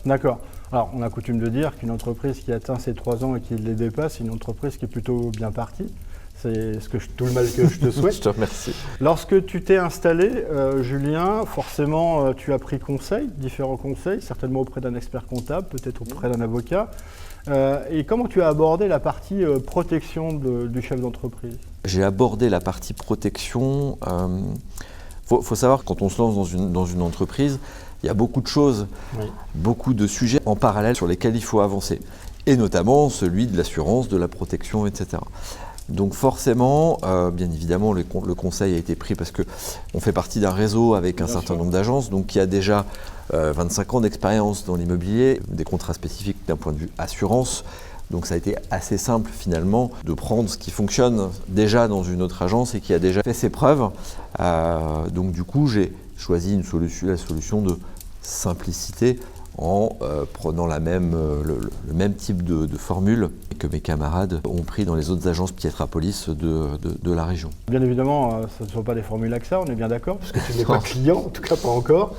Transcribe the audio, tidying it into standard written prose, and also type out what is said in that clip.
D'accord. Alors, on a coutume de dire qu'une entreprise qui atteint ses 3 ans et qui les dépasse, c'est une entreprise qui est plutôt bien partie. C'est tout le mal que je te souhaite. Je te remercie. Lorsque tu t'es installé, Julien, forcément, tu as pris conseil, différents conseils, certainement auprès d'un expert comptable, peut-être auprès d'un avocat. Et comment tu as abordé la partie protection du chef d'entreprise? J'ai abordé la partie protection. Faut savoir que quand on se lance dans une entreprise, il y a beaucoup de choses, Oui. beaucoup de sujets en parallèle sur lesquels il faut avancer. Et notamment celui de l'assurance, de la protection, etc. Donc forcément, bien évidemment, le conseil a été pris parce qu'on fait partie d'un réseau avec un certain nombre d'agences, donc qui a déjà 25 ans d'expérience dans l'immobilier, des contrats spécifiques d'un point de vue assurance. Donc ça a été assez simple finalement de prendre ce qui fonctionne déjà dans une autre agence et qui a déjà fait ses preuves. Donc du coup, j'ai choisi la solution de simplicité en prenant le même type de formule que mes camarades ont pris dans les autres agences Pietrapolis de la région. Bien évidemment, ce ne sont pas des formules AXA, on est bien d'accord, puisque tu n'es pas client, en tout cas pas encore.